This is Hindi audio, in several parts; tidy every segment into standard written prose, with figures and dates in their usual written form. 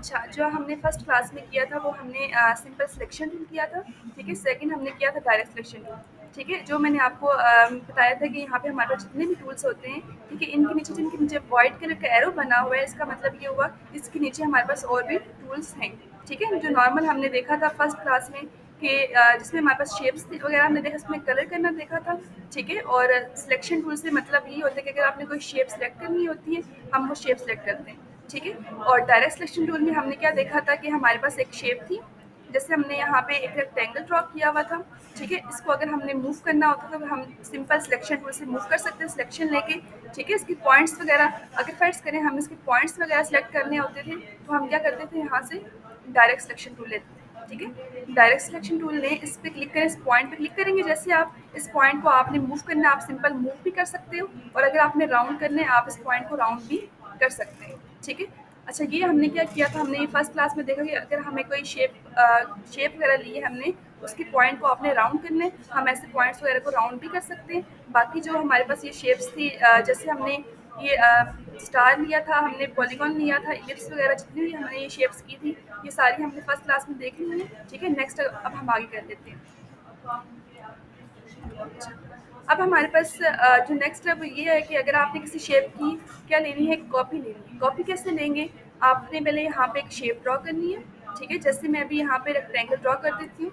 अच्छा, जो हमने फर्स्ट क्लास में किया था वो हमने सिंपल सिलेक्शन टूल किया था, ठीक है? सेकंड हमने किया था डायरेक्ट सिलेक्शन टूल, ठीक है? जो मैंने आपको बताया था कि यहाँ पे हमारे पास जितने भी टूल्स होते हैं, ठीक है? इनके नीचे जिनके नीचे व्हाइट कलर का एरो बना हुआ है, इसका मतलब ये हुआ इसके नीचे हमारे पास और भी टूल्स हैं, ठीक है? जो नॉर्मल हमने देखा था फर्स्ट क्लास में कि जिसमें हमारे पास शेप्स वगैरह हमने देखा, उसमें कलर करना देखा था, ठीक है? और सिलेक्शन टूल से मतलब ये होता है कि अगर आपने कोई शेप सेलेक्ट करनी होती है, हम वो शेप सेलेक्ट करते हैं, ठीक है? और डायरेक्ट सिलेक्शन टूल में हमने क्या देखा था कि हमारे पास एक शेप थी, जैसे हमने यहाँ पे एक रेक्टेंगल ड्रॉ किया हुआ था, ठीक है? इसको अगर हमने मूव करना होता तो हम सिंपल सिलेक्शन टूल से मूव कर सकते हैं, सिलेक्शन लेके, ठीक है? इसकी पॉइंट्स वगैरह अगर फर्स्ट करें हम इसके पॉइंट्स वगैरह सेलेक्ट करने होते थे, तो हम क्या करते थे, यहाँ से डायरेक्ट सिलेक्शन टूल लेते थे, ठीक है? डायरेक्ट सिलेक्शन टूल लें, इस पर क्लिक करें, इस पॉइंट पे क्लिक करेंगे, जैसे आप इस पॉइंट को आपने मूव करना है, आप सिंपल मूव भी कर सकते हो, और अगर आपने राउंड करना है आप इस पॉइंट को राउंड भी कर सकते हैं, ठीक है? अच्छा, ये हमने क्या किया था, हमने फर्स्ट क्लास में देखा कि अगर हमें कोई शेप वगैरह ली है हमने, उसकी पॉइंट को आपने राउंड करना है, हम ऐसे पॉइंट्स वगैरह को राउंड भी कर सकते हैं। बाकी जो हमारे पास ये शेप्स थी, जैसे हमने ये स्टार लिया था, हमने पॉलीगॉन लिया था, इलिप्स वगैरह जितनी भी हमने ये शेप्स की थी, ये सारी हमने फर्स्ट क्लास में देख ली हैं, ठीक है? नेक्स्ट अब हम आगे कर लेते हैं। अब हमारे पास जो नेक्स्ट है वो ये है कि अगर आपने किसी शेप की क्या लेनी है, कॉपी लेनी है। कॉपी कैसे लेंगे, आपने पहले यहाँ पे एक शेप ड्रॉ करनी है, ठीक है? जैसे मैं अभी यहाँ पे रेक्टेंगल ड्रॉ कर देती हूँ,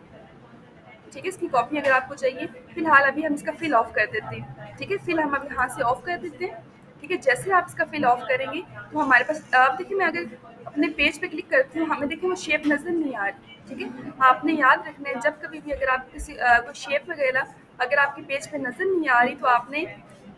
ठीक है? इसकी कॉपी अगर आपको चाहिए, फिलहाल अभी हम इसका फिल ऑफ कर देते हैं, ठीक है? फिल हम अब यहाँ से ऑफ कर देते हैं, ठीक है? जैसे आप इसका फिल ऑफ करेंगे तो हमारे पास अब देखिए, मैं अगर अपने पेज पे क्लिक करती हूँ, हमें देखिए वो शेप नज़र नहीं आ रही, ठीक है? आपने याद रखना है, जब कभी भी अगर आप किसी कोई शेप वगैरह अगर आपके पेज पे नज़र नहीं आ रही, तो आपने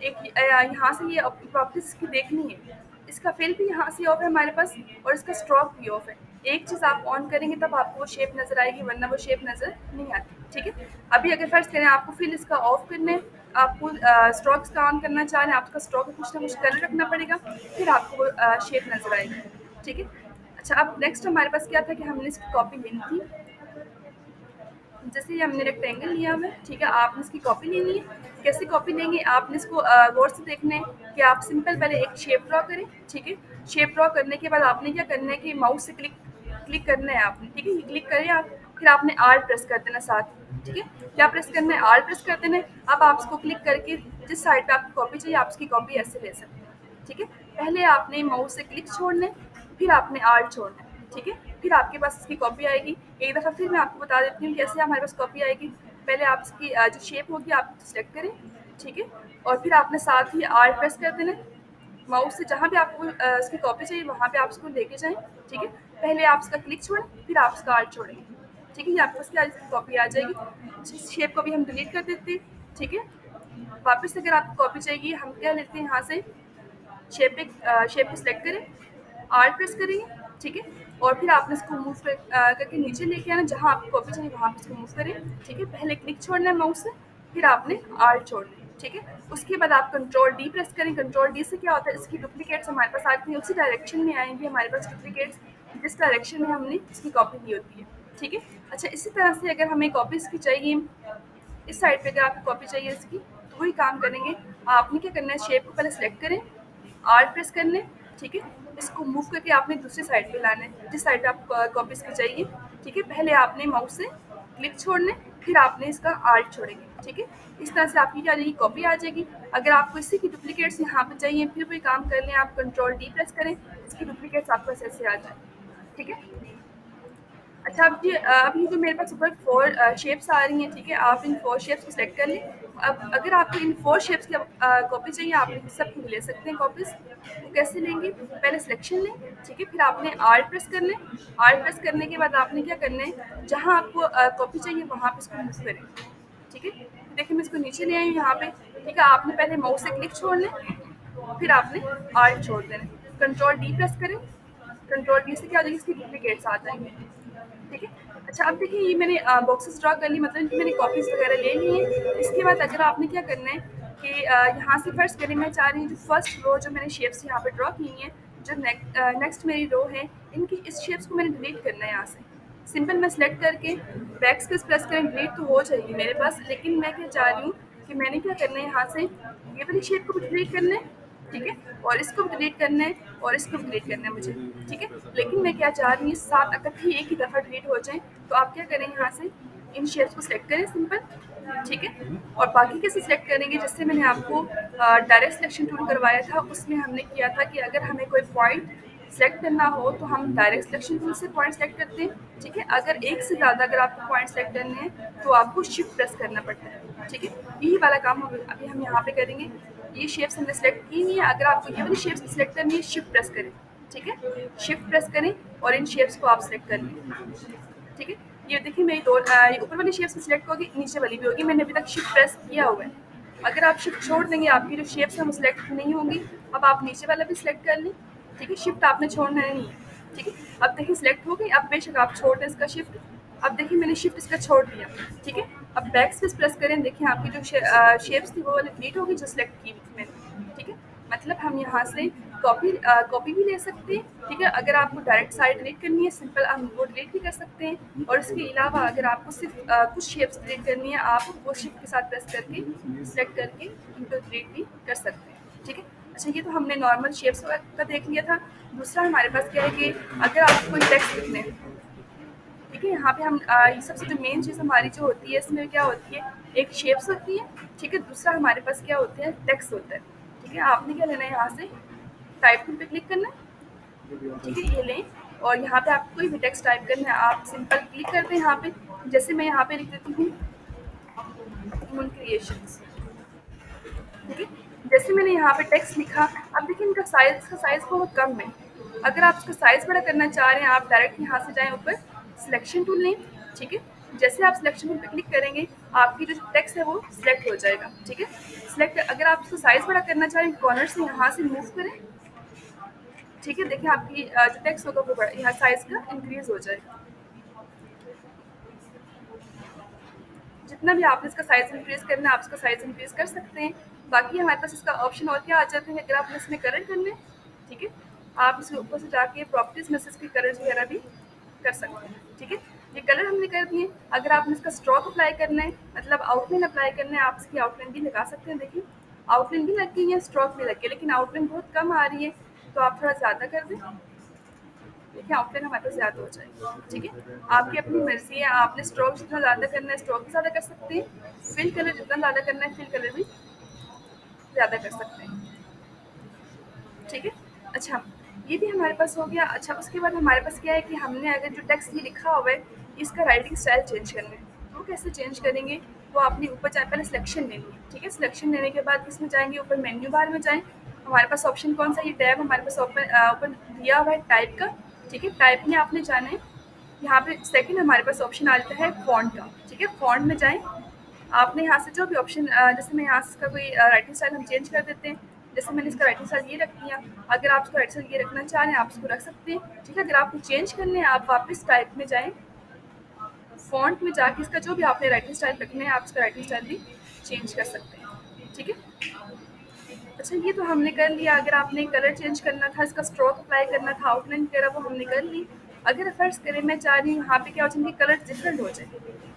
एक यहाँ से ये प्रॉपर्टीज की देखनी है। इसका फिल भी यहाँ से ऑफ है हमारे पास, और इसका स्ट्रोक भी ऑफ है। एक चीज़ आप ऑन करेंगे तब आपको वो शेप नज़र आएगी, वरना वो शेप नज़र नहीं आती, ठीक है? अभी अगर फर्स्ट करें, आपको फिल इसका ऑफ करना है, आपको स्ट्रोक्स का ऑन करना चाह रहे हैं, आपका स्ट्रोक में कुछ ना कुछ कलर रखना पड़ेगा, फिर आपको वो शेप नज़र आएगी, ठीक है? अच्छा, अब नेक्स्ट हमारे पास क्या था कि हमने इसकी कॉपी लेनी थी। जैसे ये हमने रेक्टेंगल लिया हुआ है, ठीक है? आपने इसकी कॉपी लेनी है। कैसे कॉपी लेंगे, आपने इसको गौर से देखना है कि आप सिंपल पहले एक शेप ड्रॉ करें, ठीक है? शेप ड्रॉ करने के बाद आपने क्या करना है कि माउस से क्लिक क्लिक करना है आपने, ठीक है? ये क्लिक करें आप, फिर आपने आल्ट प्रेस कर देना साथ में, ठीक है? क्या प्रेस करना है, आल्ट प्रेस कर देना है। अब आप इसको क्लिक करके जिस साइड पे आपकी कॉपी चाहिए, आप उसकी कॉपी ऐसे ले सकते हैं, ठीक है? पहले आपने माउस से क्लिक छोड़ना है, फिर आपने आल्ट छोड़ना है, ठीक है? फिर आपके पास इसकी कॉपी आएगी। एक दफ़ा फिर मैं आपको बता देती हूँ कैसे हमारे पास कॉपी आएगी। पहले आप इसकी जो शेप होगी आप सेलेक्ट करें, ठीक है? और फिर आपने साथ ही आल्ट प्रेस कर देना है। माउस से जहाँ भी आपको इसकी कॉपी चाहिए वहाँ पे आप इसको लेके जाएँ, ठीक है? पहले आप इसका क्लिक छोड़ें, फिर आप इसका आल्ट छोड़ेंगे, ठीक है? ये आपके पास क्या इसकी कॉपी आ जाएगी। जिस शेप को भी हम डिलीट कर देते हैं, ठीक है? वापस से अगर आपको कॉपी चाहिए, हम क्या लेते हैं यहाँ से, शेप को सिलेक्ट करें, आल्ट प्रेस करेंगे, ठीक है? और फिर आपने इसको मूव करके नीचे लेके आना, जहाँ आपको कॉपी चाहिए वहाँ पे इसको मूव करें, ठीक है? पहले क्लिक छोड़ना है माउस से, फिर आपने आल्ट छोड़ना है, ठीक है? उसके बाद आप कंट्रोल डी प्रेस करें। कंट्रोल डी से क्या होता है, इसकी डुप्लीकेट्स हमारे पास आती हैं, उसी डायरेक्शन में आएंगी हमारे पास डुप्लीकेट्स, जिस डायरेक्शन में हमने इसकी कॉपी की होती है, ठीक है? अच्छा, इसी तरह से अगर हमें कॉपी इसकी चाहिए, इस साइड पे अगर आपको कॉपी चाहिए इसकी, तो वही काम करेंगे। आपने क्या करना है, शेप को पहले सेलेक्ट करें, आल्ट प्रेस करना है, ठीक है? इसको मूव करके आपने दूसरी साइड पे लाना है, जिस साइड पे आपको कॉपी इसकी चाहिए, ठीक है? पहले आपने माउस से क्लिक छोड़ना है, फिर आपने इसका आल्ट छोड़ेंगे, ठीक है? इस तरह से आपकी क्या आ जाएगी, कॉपी आ जाएगी। अगर आपको इसी की डुप्लीकेट्स यहाँ पे चाहिए, फिर कोई काम कर लें, आप कंट्रोल डी प्रेस करें, इसकी डुप्लीकेट्स आपको ऐसे आ जाए, ठीक है? अच्छा, अब ये जो मेरे पास ऊपर 4 शेप्स आ रही हैं, ठीक है? आप इन 4 शेप्स को सेलेक्ट कर लें। अब अगर आपको इन 4 शेप्स की कॉपी चाहिए, आप इन सबकी ले सकते हैं कॉपीज़। वो कैसे लेंगे? पहले सिलेक्शन लें, ठीक है? फिर आपने आल्ट प्रेस कर लें। आल्ट प्रेस करने के बाद आपने क्या करना है, जहाँ आपको कॉपी चाहिए वहाँ पे इसको मूव करें, ठीक है? देखिए, मैं इसको नीचे ले आई हूँ यहाँ पे, ठीक है? आपने पहले माउस से क्लिक छोड़ना है, फिर आपने आल्ट छोड़ देना है। कंट्रोल डी प्रेस करें। कंट्रोल डी से क्या हो जाएगी, इसकी डुप्लीकेट्स आ जाएंगी, ठीक है? अच्छा, अब देखिए, ये मैंने बॉक्सेस ड्रॉ कर ली, मतलब इनकी मैंने कॉपीज़ वगैरह ले ली हैं। इसके बाद अगर आपने क्या करना है कि यहाँ से फर्स्ट करें, मैं चाह रही हूँ जो फर्स्ट रो जो मैंने शेप्स यहाँ पे ड्रॉ की हैं, जो नेक्स्ट मेरी रो है, इनकी इस शेप्स को मैंने डिलीट करना है यहाँ से। सिंपल मैं सेलेक्ट करके बैक स्पेस प्रेस करें, डिलीट तो हो जाएगी मेरे पास, लेकिन मैं क्या चाह रही हूँ कि मैंने क्या करना है, यहाँ से ये वाली शेप को भी डिलीट करना है, ठीक है? और इसको भी डिलीट करना है और इसको भी डिलीट करना है मुझे, ठीक है? लेकिन मैं क्या चाह रही हूँ, 7 इकट्ठे एक ही दफ़ा डिलीट हो जाएँ, तो आप क्या करें, यहाँ से इन शेप्स को सिलेक्ट करें सिंपल, ठीक है? और बाकी कैसे सिलेक्ट करेंगे, जैसे मैंने आपको डायरेक्ट सिलेक्शन टूल करवाया था, उसमें हमने किया था कि अगर हमें कोई पॉइंट सेलेक्ट करना हो तो हम डायरेक्ट सिलेक्शन टूल से पॉइंट सेलेक्ट करते हैं, ठीक है? अगर एक से ज़्यादा अगर आपको पॉइंट सेलेक्ट करने हैं तो आपको शिफ्ट प्रेस करना पड़ता है, ठीक है? यही वाला काम अभी हम यहाँ पे करेंगे। ये शेप्स हमने सेलेक्ट की नहीं है, अगर आपको ये वाली शेप्स सेलेक्ट करनी है शिफ्ट प्रेस करें, ठीक है? शिफ्ट प्रेस करें और इन शेप्स को आप सेलेक्ट कर लें, ठीक है? ये देखिए मेरी दो ये ऊपर वाली शेप्स सिलेक्ट होगी, नीचे वाली भी होगी, मैंने अभी तक शिफ्ट प्रेस किया हुआ है। अगर आप शिफ्ट छोड़ देंगे आपकी जो शेप्स हैं वो सिलेक्ट नहीं होंगी। अब आप नीचे वाला भी सिलेक्ट कर लें, ठीक है? शिफ्ट आपने छोड़ना नहीं है, ठीक है? अब देखिए सिलेक्ट हो गई, अब बेशक आप छोड़ दें इसका शिफ्ट। अब देखिए मैंने शिफ्ट इसका छोड़ दिया, ठीक है? अब बैक स्पेस प्रेस करें, देखिए आपकी जो शेप्स थी वो वाली डिलीट हो गई जो सिलेक्ट की हुई थी मैंने, ठीक है? मतलब हम यहाँ से कॉपी भी ले सकते हैं, ठीक है? अगर आपको डायरेक्ट साइड डिलीट करनी है सिंपल हम वो डिलीट भी कर सकते हैं, और इसके अलावा अगर आपको सिर्फ कुछ शेप्स डिलीट करनी है आप वो शिफ्ट के साथ प्रेस करके सिलेक्ट करके उनको डिलीट भी कर सकते हैं, ठीक है? अच्छा, ये तो हमने नॉर्मल शेप्स का देख लिया था। दूसरा हमारे पास क्या है कि अगर आपको कोई टेक्स्ट लिखने हैं, ठीक है? यहाँ पे हम ये सबसे जो मेन चीज़ हमारी जो होती है इसमें क्या होती है, एक शेप्स होती है, ठीक है? दूसरा हमारे पास क्या होता है, टेक्स्ट होता है, ठीक है? आपने क्या लेना है, यहाँ से टाइप टूल पे क्लिक करना है, ठीक है? ये लें और यहाँ पे आपको कोई भी टेक्स्ट टाइप करना है, आप सिंपल क्लिक करते हैं यहाँ पे। जैसे मैं यहाँ पे लिख देती हूँ ह्यूमन क्रिएशंस, ठीक है? जैसे मैंने यहाँ पे टेक्स्ट लिखा, अब देखिए इसका साइज़ बहुत कम है। अगर आप इसका साइज़ बड़ा करना चाह रहे हैं, आप डायरेक्ट यहाँ से जाएँ ऊपर, सिलेक्शन टूल लें, ठीक है? जैसे आप सिलेक्शन टूल पे क्लिक करेंगे, आपकी जो टेक्स्ट है वो सिलेक्ट हो जाएगा, ठीक है? सिलेक्ट अगर आप इसको साइज़ बड़ा करना चाह रहे हैं, कॉर्नर से यहाँ से मूव करें, ठीक है? देखिए आपकी जो टेक्स्ट होगा वो बड़ा यहाँ साइज़ का इंक्रीज़ हो जाएगा। जितना भी आपने इसका साइज़ इंक्रीज़ करना है, आप इसका साइज़ इंक्रीज़ कर सकते हैं। बाकी हमारे पास इसका ऑप्शन और क्या आ जाते हैं, अगर आपने इसमें कलर करने हैं, ठीक है? आप इसके ऊपर से जाके प्रॉपर्टीज़ में से इसके कलर्स वगैरह भी कर सकते हैं, ठीक है? ये कलर हमने कर दिए। अगर आपने इसका स्ट्रोक अप्लाई करना है, मतलब आउटलाइन अप्लाई करना है, आप इसकी आउटलाइन भी लगा सकते हैं। देखिए, आउटलाइन भी लग गई है, स्ट्रोक भी लग गई है, लेकिन आउटलाइन बहुत कम आ रही है, तो आप थोड़ा ज़्यादा कर दें। देखिए आउटलाइन हमारे पास ज़्यादा हो जाएगी, ठीक है? आपकी अपनी मर्ज़ी है, आपने स्ट्रोक जितना ज़्यादा करना है स्ट्रोक भी ज़्यादा कर सकते हैं, फिल कलर जितना ज़्यादा करना है फिल कलर भी ज़्यादा कर सकते हैं, ठीक है? अच्छा, ये भी हमारे पास हो गया। अच्छा, उसके बाद हमारे पास क्या है कि हमने अगर जो टेक्स्ट ये लिखा हुआ है, इसका राइटिंग स्टाइल चेंज करना है। वो कैसे चेंज करेंगे? वो आपने ऊपर जाए पहले सिलेक्शन लेनी है, ठीक है? सिलेक्शन लेने के बाद किसमें जाएँगे, ऊपर मेन्यू बार में जाएँ। हमारे पास ऑप्शन कौन-सा, ये टैब हमारे पास ओपन दिया हुआ है टाइप का, ठीक है? टाइप में आपने जाना है। यहाँ पे सेकंड हमारे पास ऑप्शन आता है फ़ॉन्ट का, ठीक है? फ़ॉन्ट में जाएँ, आपने यहाँ से जो भी ऑप्शन जैसे मैं यहाँ से इसका कोई राइटिंग स्टाइल हम चेंज कर देते हैं। जैसे मैंने इसका राइटिंग स्टाइल ये रख दिया, अगर आप इसका राइटिंग स्टाइल ये रखना चाह रहे हैं, आप इसको रख सकते हैं, ठीक है? अगर आपको चेंज करने हैं, आप वापस टाइप में जाएँ, फ़ॉन्ट में जाके इसका जो भी आपने राइटिंग स्टाइल रखना है, आप इसका राइटिंग स्टाइल भी चेंज कर सकते हैं, ठीक है? अच्छा, ये तो हमने कर लिया। अगर आपने कलर चेंज करना था, इसका स्ट्रोक अप्लाई करना था, आउटलाइन वगैरह वो हमने कर ली। अगर फ़र्ज़ करें मैं चाह रही हूँ यहाँ पे क्या हो जिनके कलर डिफरेंट हो जाए,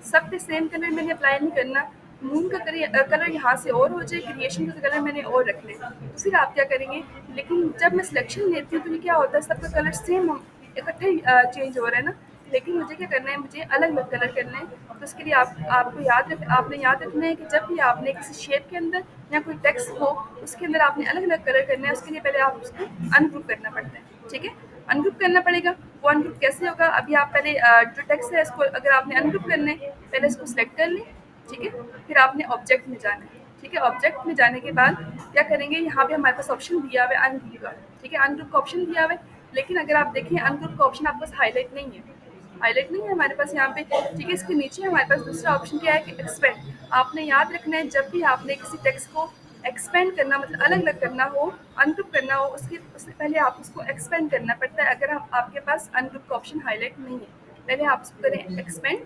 सब पे सेम कलर मैंने अप्लाई नहीं करना, मून का कलर यहाँ से और हो जाए, क्रिएशन का कलर मैंने और रख लें, तो फिर आप क्या करेंगे? लेकिन जब मैं सिलेक्शन लेती हूँ तो ये क्या होता है, सबका कलर सेम इकट्ठे ही चेंज हो रहा है ना, लेकिन मुझे क्या करना है, मुझे अलग-अलग कलर करना है। तो उसके लिए आपने याद रखना है कि जब भी आपने किसी शेप के अंदर या कोई टेक्स्ट हो, उसके अंदर आपने अलग-अलग कलर करना है, उसके लिए पहले आप उसको अनग्रुप करना पड़ता है, ठीक है? अनग्रुप करना पड़ेगा। वो अनग्रुप कैसे होगा? अभी आप पहले जो टेक्स्ट है इसको अगर आपने अनग्रुप करना है, पहले इसको सिलेक्ट कर लें, ठीक है? फिर आपने ऑब्जेक्ट में जाना है, ठीक है? ऑब्जेक्ट में जाने के बाद क्या करेंगे, यहाँ पे हमारे पास ऑप्शन दिया हुआ है अनग्रुप का, ठीक है? अनग्रुप का ऑप्शन दिया हुआ है, लेकिन अगर आप देखें अनग्रुप का ऑप्शन आपके पास हाईलाइट नहीं है हमारे पास यहाँ पे, ठीक है? इसके नीचे हमारे पास दूसरा ऑप्शन क्या है कि एक्सपेंड। आपने याद रखना है जब भी आपने किसी टेक्स्ट को एक्सपेंड करना मतलब अलग-अलग करना हो, अनग्रुप करना हो, उससे पहले आप उसको एक्सपेंड करना पड़ता है। अगर आपके पास अनग्रुप का ऑप्शन हाईलाइट नहीं है, पहले आप उसको करें एक्सपेंड,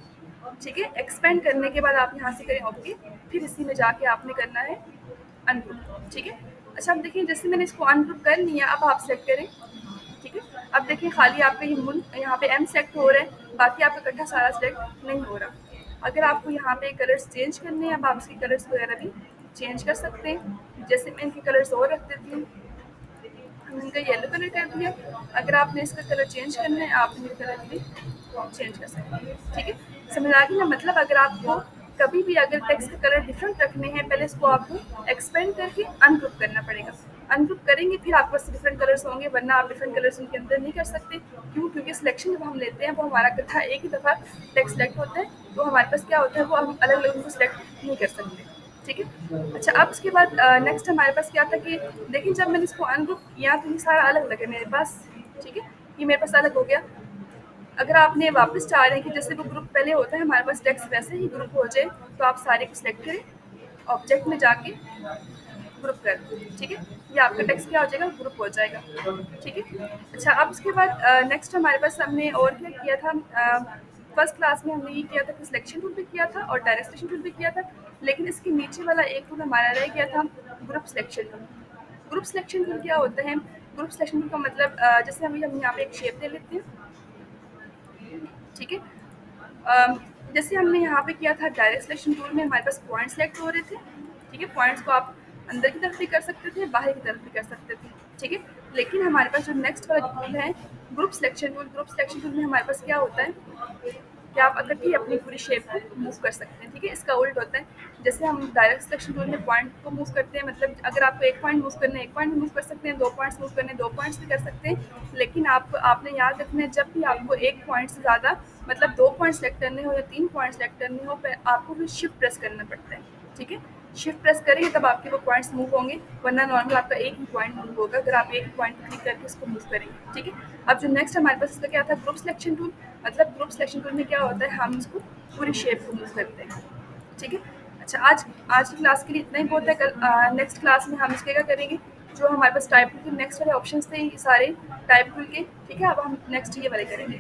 ठीक है? एक्सपेंड करने के बाद आप यहाँ से करें ओके, फिर इसी में जाके आपने करना है अनग्रुप, ठीक है? अच्छा, अब देखिए जैसे मैंने इसको अनग्रुप कर लिया, अब आप सेलेक्ट करें, ठीक है? अब देखिए खाली आपका ये मुन यहाँ पे एम सेलेक्ट हो रहा है, बाकी आपका इकट्ठा सारा सेलेक्ट नहीं हो रहा। अगर आपको यहाँ पे कलर्स चेंज करने हैं, अब आप इसके कलर्स वगैरह भी चेंज कर सकते हैं। जैसे मैं इनके कलर्स और रख देती हूँ, आपने इनका येलो कलर कर दिया। अगर आपने इसका कलर चेंज करना है आप इनका कलर भी चेंज कर सकते हैं, ठीक है। समझ आ गई ना? मतलब अगर आपको कभी भी अगर टेक्स्ट का कलर डिफरेंट रखने हैं, पहले इसको आपको एक्सपेंड करके अनग्रुप करना पड़ेगा। अनग्रुप करेंगे फिर आपके पास डिफरेंट कलर्स होंगे, वरना आप डिफरेंट कलर्स उनके अंदर नहीं कर सकते। क्यों? क्योंकि सिलेक्शन जब हम लेते हैं वो हमारा कथा एक ही दफ़ा टेक्स्ट सेलेक्ट होता है, तो हमारे पास क्या होता है वो हम अलग अलग उनको सेलेक्ट नहीं कर सकते, ठीक है। अच्छा, अब उसके बाद नेक्स्ट हमारे पास क्या था कि देखिए जब मैंने इसको अनग्रुप किया तो ये सारा अलग अलग है मेरे पास, ठीक है। ये मेरे पास अलग हो गया। अगर आपने वापस चाह रहे हैं कि जैसे वो ग्रुप पहले होता है हमारे पास टेक्स्ट वैसे ही ग्रुप हो जाए, तो आप सारे को सिलेक्ट करें, ऑब्जेक्ट में जाके ग्रुप कर दें, ठीक है। ये आपका टेक्स्ट क्या हो जाएगा? ग्रुप हो जाएगा, ठीक है। अच्छा, अब उसके बाद नेक्स्ट हमारे पास हमने और क्या किया था? फर्स्ट क्लास में हमने ये किया था कि सिलेक्शन टूल भी किया था और डायरेक्ट सिलेक्शन टूल भी किया था, लेकिन इसके नीचे वाला एक टूल हमारा रह गया था, group selection tool. Group selection tool क्या होता है? ग्रुप सिलेक्शन टूल का मतलब जैसे हम यहाँ पे एक शेप ले लेते हैं, ठीक है। जैसे हमने यहाँ पे किया था डायरेक्ट सिलेक्शन टूल में हमारे पास पॉइंट सेलेक्ट हो रहे थे, ठीक है। पॉइंट्स को आप अंदर की तरफ भी कर सकते थे, बाहर की तरफ भी कर सकते थे, ठीक है। लेकिन हमारे पास जो नेक्स्ट वाला टूल है group selection tool, group selection tool में हमारे पास क्या होता है कि आप इकट्ठी अपनी पूरी शेप को मूव कर सकते हैं, ठीक है। इसका उल्ट होता है, जैसे हम डायरेक्ट सिलेक्शन टूल में पॉइंट को मूव करते हैं, मतलब अगर आपको एक पॉइंट मूव करना है एक पॉइंट मूव कर सकते हैं, 2 पॉइंट्स मूव करने हैं 2 पॉइंट्स भी कर सकते हैं। लेकिन आपने याद रखना है जब भी आपको एक पॉइंट से ज़्यादा मतलब 2 पॉइंट सेलेक्ट करने हो या 3 पॉइंट सेलेक्ट करने हो, आपको फिर शिफ्ट प्रेस करना पड़ता है, ठीक है। शिफ्ट प्रेस करेंगे तब आपके वो पॉइंट्स मूव होंगे, वरना नॉर्मल आपका एक ही पॉइंट मूव होगा अगर आप एक ही पॉइंट क्लिक करके इसको मूव करेंगे, ठीक है। अब जो नेक्स्ट हमारे पास इसका क्या था? Group selection tool. मतलब ग्रुप सिलेक्शन टूल में क्या होता है, हम इसको पूरी शेप को मूव करते हैं, ठीक है। अच्छा, आज आज की क्लास के लिए इतना ही बहुत है। कल नेक्स्ट क्लास में हम इसके क्या करेंगे, जो हमारे पास टाइप टूल के नेक्स्ट वाले ऑप्शंस थे ये सारे टाइप टूल के, ठीक है। अब हम नेक्स्ट ये वाले करेंगे।